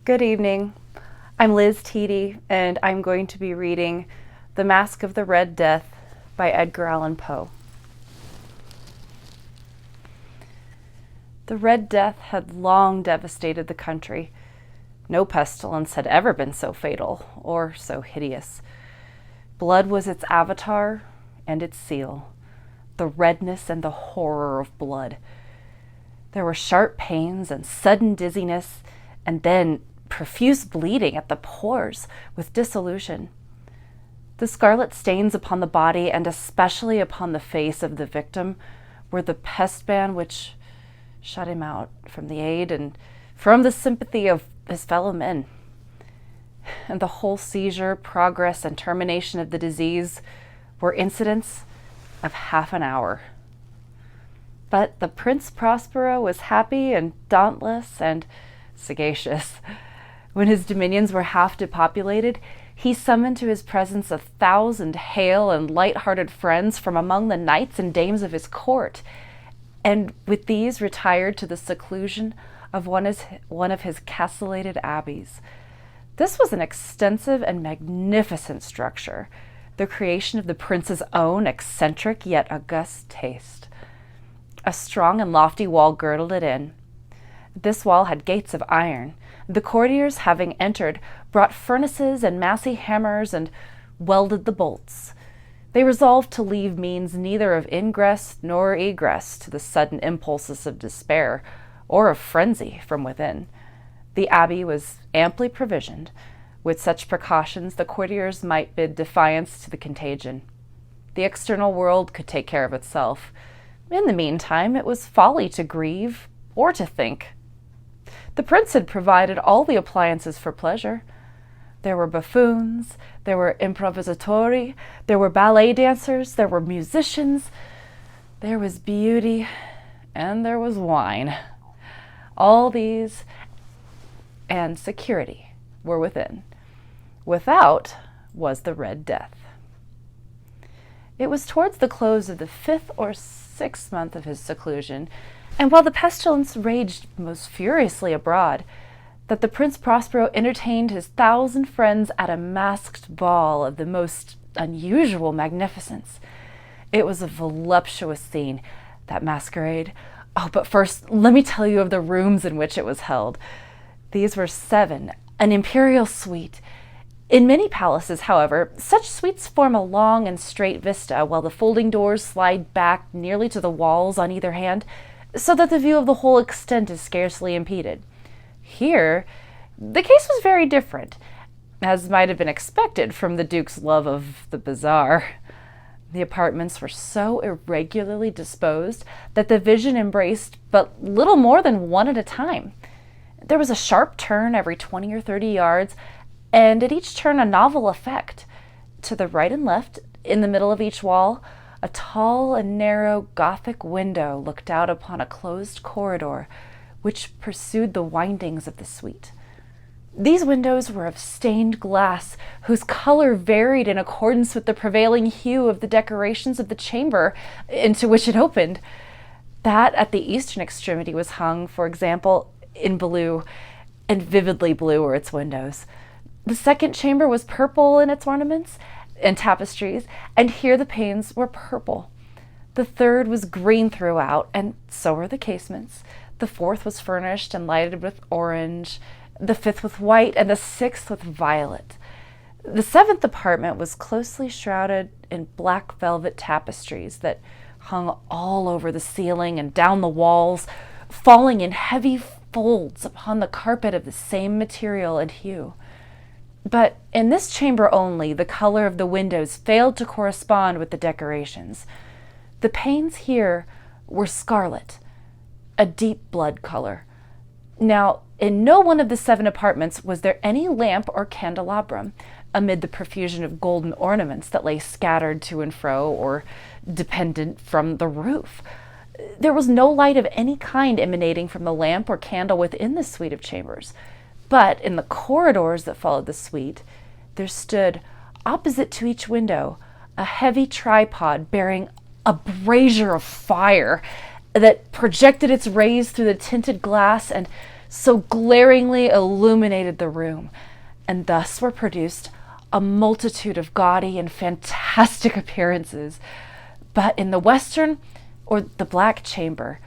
Good evening. I'm Liz Teedy, and I'm going to be reading The Masque of the Red Death by Edgar Allan Poe. The Red Death had long devastated the country. No pestilence had ever been so fatal or so hideous. Blood was its avatar and its seal, the redness and the horror of blood. There were sharp pains and sudden dizziness, and then profuse bleeding at the pores with dissolution. The scarlet stains upon the body, and especially upon the face of the victim, were the pestban which shut him out from the aid and from the sympathy of his fellow men. And the whole seizure, progress, and termination of the disease were incidents of half an hour. But the Prince Prospero was happy and dauntless and sagacious. When his dominions were half depopulated, he summoned to his presence 1,000 hale and light-hearted friends from among the knights and dames of his court, and with these retired to the seclusion of one of his castellated abbeys. This was an extensive and magnificent structure, the creation of the prince's own eccentric yet august taste. A strong and lofty wall girdled it in. This wall had gates of iron. The courtiers, having entered, brought furnaces and massy hammers and welded the bolts. They resolved to leave means neither of ingress nor egress to the sudden impulses of despair or of frenzy from within. The abbey was amply provisioned. With such precautions, the courtiers might bid defiance to the contagion. The external world could take care of itself. In the meantime, it was folly to grieve or to think. The prince had provided all the appliances for pleasure. There were buffoons, there were improvisatori, there were ballet dancers, there were musicians, there was beauty, and there was wine. All these and security were within. Without was the Red Death. It was towards the close of the 5th or 6th month of his seclusion, and while the pestilence raged most furiously abroad, that the Prince Prospero entertained his 1,000 friends at a masked ball of the most unusual magnificence. It was a voluptuous scene, that masquerade. Oh, but first, let me tell you of the rooms in which it was held. These were 7, an imperial suite. In many palaces, however, such suites form a long and straight vista, while the folding doors slide back nearly to the walls on either hand, so that the view of the whole extent is scarcely impeded. Here, the case was very different, as might have been expected from the Duke's love of the bizarre. The apartments were so irregularly disposed that the vision embraced but little more than one at a time. There was a sharp turn every 20 or 30 yards, and at each turn a novel effect. To the right and left, in the middle of each wall, a tall and narrow Gothic window looked out upon a closed corridor which pursued the windings of the suite. These windows were of stained glass, whose color varied in accordance with the prevailing hue of the decorations of the chamber into which it opened. That at the eastern extremity was hung, for example, in blue, and vividly blue were its windows. The second chamber was purple in its ornaments and tapestries, and here the panes were purple. The third was green throughout, and so were the casements. The fourth was furnished and lighted with orange, the fifth with white, and the sixth with violet. The seventh apartment was closely shrouded in black velvet tapestries that hung all over the ceiling and down the walls, falling in heavy folds upon the carpet of the same material and hue. But in this chamber only, the color of the windows failed to correspond with the decorations. The panes here were scarlet, a deep blood color. Now, in no one of the 7 apartments was there any lamp or candelabrum, amid the profusion of golden ornaments that lay scattered to and fro or dependent from the roof. There was no light of any kind emanating from the lamp or candle within the suite of chambers. But in the corridors that followed the suite, there stood, opposite to each window, a heavy tripod bearing a brazier of fire that projected its rays through the tinted glass and so glaringly illuminated the room, and thus were produced a multitude of gaudy and fantastic appearances. But in the western, or the black chamber,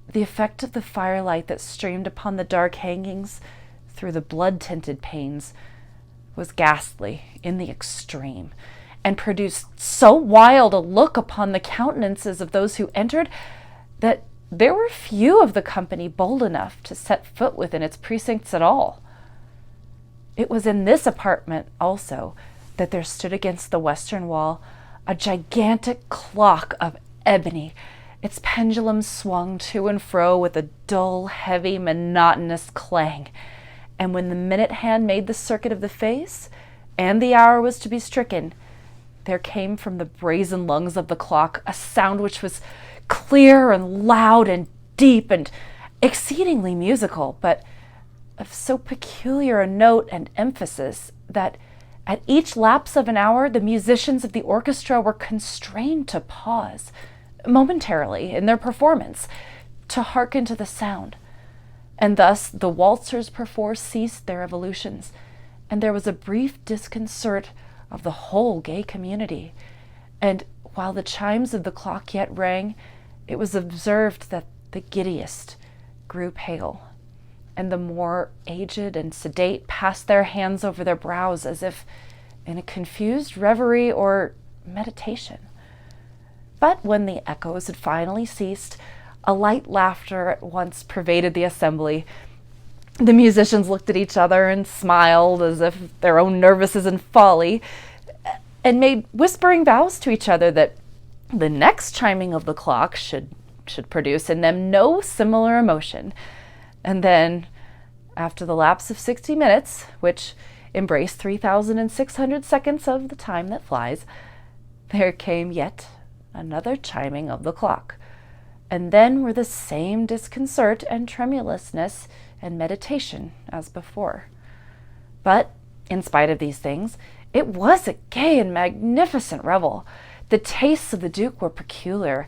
the effect of the firelight that streamed upon the dark hangings through the blood-tinted panes was ghastly in the extreme, and produced so wild a look upon the countenances of those who entered that there were few of the company bold enough to set foot within its precincts at all. It was in this apartment also that there stood against the western wall a gigantic clock of ebony. Its pendulum swung to and fro with a dull, heavy, monotonous clang, and when the minute hand made the circuit of the face, and the hour was to be stricken, there came from the brazen lungs of the clock a sound which was clear and loud and deep and exceedingly musical, but of so peculiar a note and emphasis that at each lapse of an hour the musicians of the orchestra were constrained to pause momentarily in their performance to hearken to the sound. And thus the waltzers perforce ceased their evolutions, and there was a brief disconcert of the whole gay community. And while the chimes of the clock yet rang, it was observed that the giddiest grew pale, and the more aged and sedate passed their hands over their brows as if in a confused reverie or meditation. But when the echoes had finally ceased, a light laughter at once pervaded the assembly. The musicians looked at each other and smiled as if their own nervousness and folly, and made whispering vows to each other that the next chiming of the clock should produce in them no similar emotion. And then, after the lapse of 60 minutes, which embraced 3,600 seconds of the time that flies, there came yet another chiming of the clock, and then were the same disconcert and tremulousness and meditation as before. But, in spite of these things, it was a gay and magnificent revel. The tastes of the Duke were peculiar.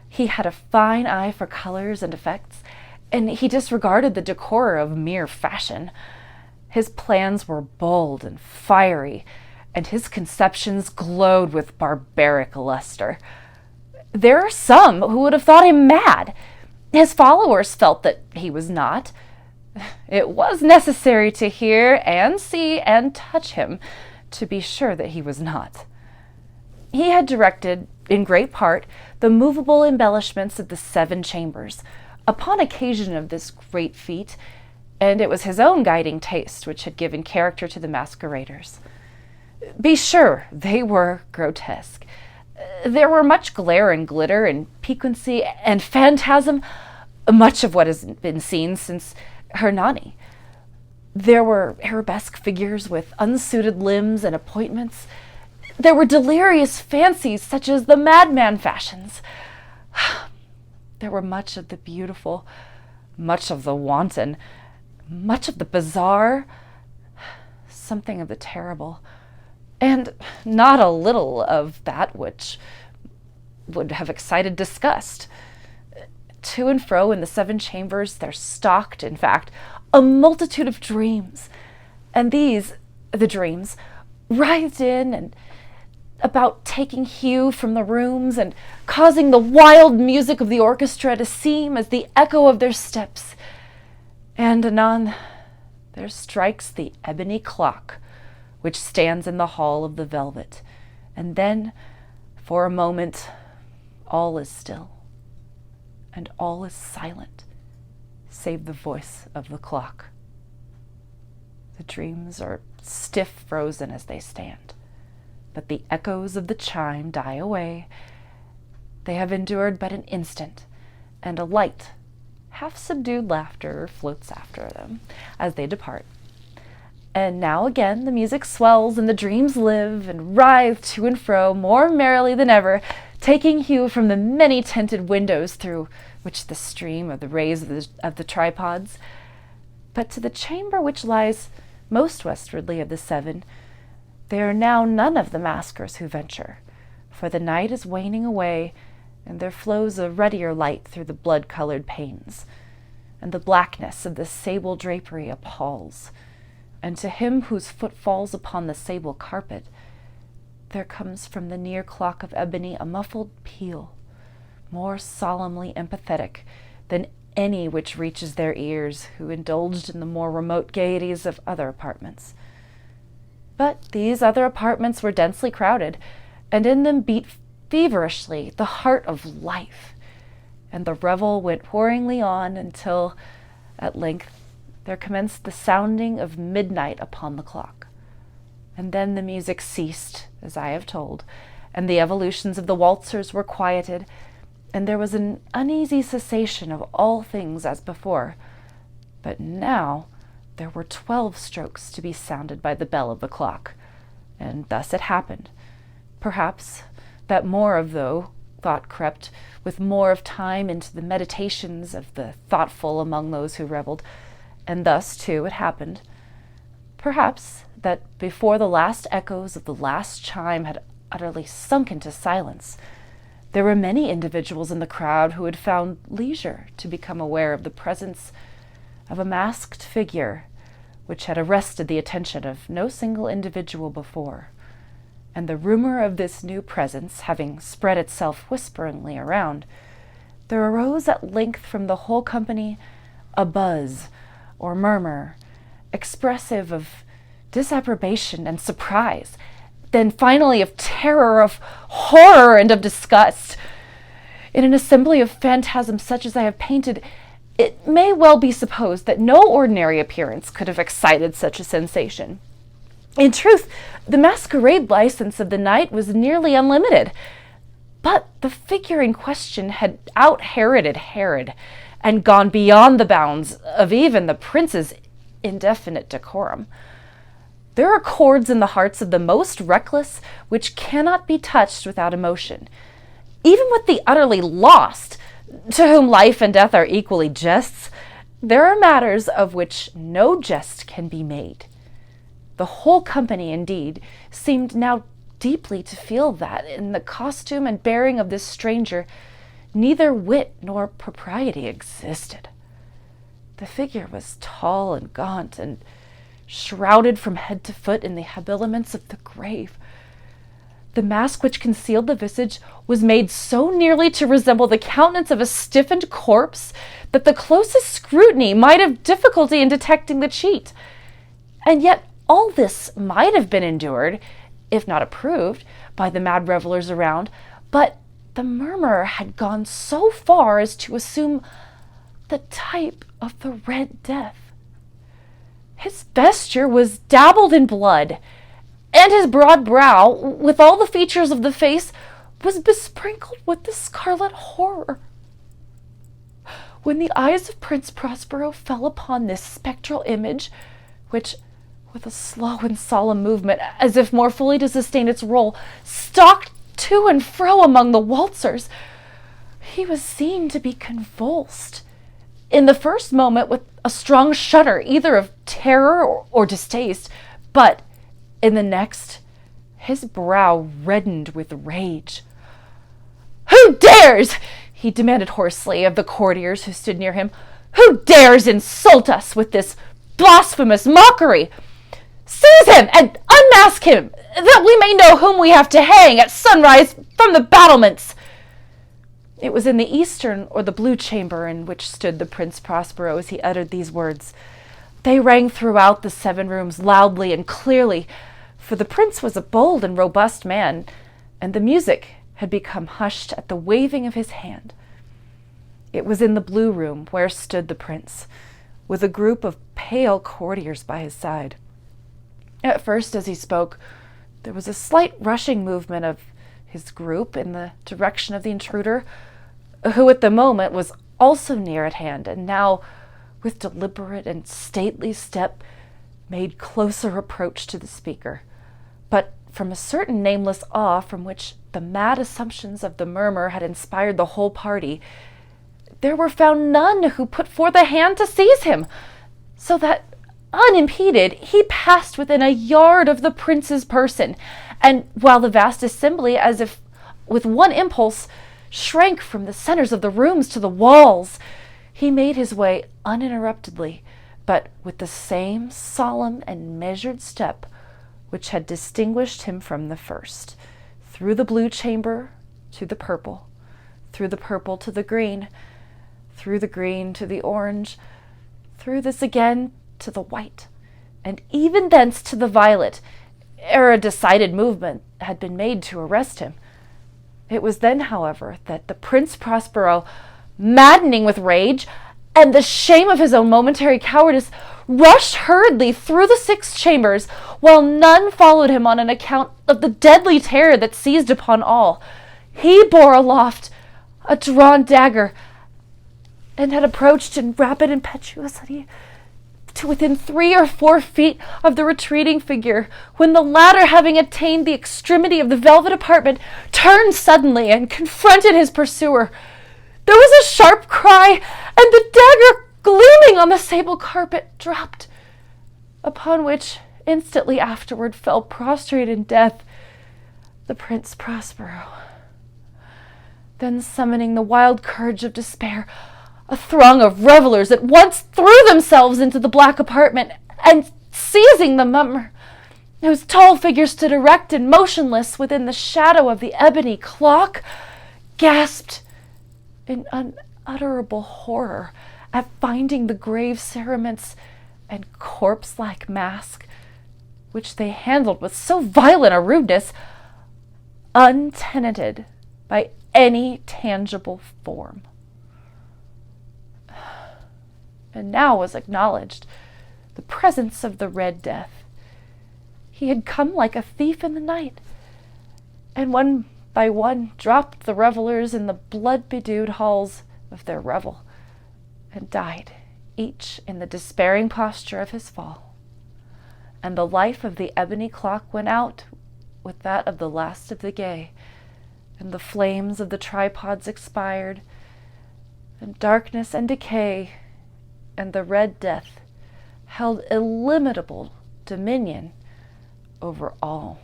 He had a fine eye for colors and effects, and he disregarded the decor of mere fashion. His plans were bold and fiery, and his conceptions glowed with barbaric luster. There are some who would have thought him mad. His followers felt that he was not. It was necessary to hear and see and touch him to be sure that he was not. He had directed, in great part, the movable embellishments of the 7 chambers, upon occasion of this great feat, and it was his own guiding taste which had given character to the masqueraders. Be sure, they were grotesque. There were much glare and glitter and piquancy and phantasm, much of what has been seen since Hernani. There were arabesque figures with unsuited limbs and appointments. There were delirious fancies such as the madman fashions. There were much of the beautiful, much of the wanton, much of the bizarre, something of the terrible, and not a little of that which would have excited disgust. To and fro in the 7 chambers there stalked, in fact, a multitude of dreams, and these, the dreams, writhed in and about taking hue from the rooms and causing the wild music of the orchestra to seem as the echo of their steps. And anon there strikes the ebony clock which stands in the hall of the velvet, and then, for a moment, all is still, and all is silent, save the voice of the clock. The dreams are stiff frozen as they stand, but the echoes of the chime die away. They have endured but an instant, and a light, half-subdued laughter floats after them as they depart. And now again the music swells, and the dreams live and writhe to and fro more merrily than ever, taking hue from the many-tinted windows through which the stream of the rays of the tripods. But to the chamber which lies most westwardly of the 7, there are now none of the maskers who venture, for the night is waning away, and there flows a ruddier light through the blood-colored panes. and the blackness of the sable drapery appalls. And to him whose foot falls upon the sable carpet, there comes from the near clock of ebony a muffled peal, more solemnly empathetic than any which reaches their ears who indulged in the more remote gaieties of other apartments. But these other apartments were densely crowded, and in them beat feverishly the heart of life, and the revel went whirringly on until, at length, there commenced the sounding of midnight upon the clock. And then the music ceased, as I have told, and the evolutions of the waltzers were quieted, and there was an uneasy cessation of all things as before. But now there were 12 strokes to be sounded by the bell of the clock, and thus it happened, perhaps, that more of thought crept with more of time into the meditations of the thoughtful among those who revelled, and thus, too, it happened, perhaps, that before the last echoes of the last chime had utterly sunk into silence, there were many individuals in the crowd who had found leisure to become aware of the presence of a masked figure which had arrested the attention of no single individual before. And the rumor of this new presence having spread itself whisperingly around, there arose at length from the whole company a buzz or murmur, expressive of disapprobation and surprise, then finally of terror, of horror, and of disgust. In an assembly of phantasms such as I have painted, it may well be supposed that no ordinary appearance could have excited such a sensation. In truth, the masquerade license of the night was nearly unlimited, but the figure in question had out-Heroded Herod, and gone beyond the bounds of even the prince's indefinite decorum. There are chords in the hearts of the most reckless which cannot be touched without emotion. Even with the utterly lost, to whom life and death are equally jests, there are matters of which no jest can be made. The whole company, indeed, seemed now deeply to feel that in the costume and bearing of this stranger neither wit nor propriety existed. The figure was tall and gaunt, and shrouded from head to foot in the habiliments of the grave. The mask which concealed the visage was made so nearly to resemble the countenance of a stiffened corpse that the closest scrutiny might have difficulty in detecting the cheat. And yet all this might have been endured, if not approved, by the mad revelers around, but the murmurer had gone so far as to assume the type of the Red Death. His vesture was dabbled in blood, and his broad brow, with all the features of the face, was besprinkled with the scarlet horror. When the eyes of Prince Prospero fell upon this spectral image, which, with a slow and solemn movement, as if more fully to sustain its role, stalked to and fro among the waltzers, he was seen to be convulsed, in the first moment with a strong shudder, either of terror or distaste, but in the next, his brow reddened with rage. "Who dares," he demanded hoarsely of the courtiers who stood near him, "who dares insult us with this blasphemous mockery? Seize him and unmask him, that we may know whom we have to hang at sunrise from the battlements." It was in the eastern or the blue chamber in which stood the Prince Prospero as he uttered these words. They rang throughout the 7 rooms loudly and clearly, for the prince was a bold and robust man, and the music had become hushed at the waving of his hand. It was in the blue room where stood the prince, with a group of pale courtiers by his side. At first, as he spoke, there was a slight rushing movement of his group in the direction of the intruder, who at the moment was also near at hand, and now, with deliberate and stately step, made closer approach to the speaker. But from a certain nameless awe from which the mad assumptions of the murmur had inspired the whole party, there were found none who put forth a hand to seize him, so that, unimpeded, he passed within a yard of the prince's person, and while the vast assembly, as if with one impulse, shrank from the centers of the rooms to the walls, he made his way uninterruptedly, but with the same solemn and measured step which had distinguished him from the first, through the blue chamber to the purple, through the purple to the green, through the green to the orange, through this again to the white, and even thence to the violet, ere a decided movement had been made to arrest him. It was then, however, that the Prince Prospero, maddening with rage and the shame of his own momentary cowardice, rushed hurriedly through the 6 chambers, while none followed him on an account of the deadly terror that seized upon all. He bore aloft a drawn dagger, and had approached in rapid impetuosity to within 3 or 4 feet of the retreating figure, when the latter, having attained the extremity of the velvet apartment, turned suddenly and confronted his pursuer. There was a sharp cry, and the dagger, gleaming on the sable carpet, dropped, upon which instantly afterward fell prostrate in death the Prince Prospero. Then, summoning the wild courage of despair, a throng of revelers at once threw themselves into the black apartment, and seizing the mummer, whose tall figure stood erect and motionless within the shadow of the ebony clock, gasped in unutterable horror at finding the grave cerements and corpse-like mask, which they handled with so violent a rudeness, untenanted by any tangible form. And now was acknowledged the presence of the Red Death. He had come like a thief in the night, and one by one dropped the revelers in the blood-bedewed halls of their revel, and died, each in the despairing posture of his fall. And the life of the ebony clock went out with that of the last of the gay, and the flames of the tripods expired, and darkness and decay and the Red Death held illimitable dominion over all.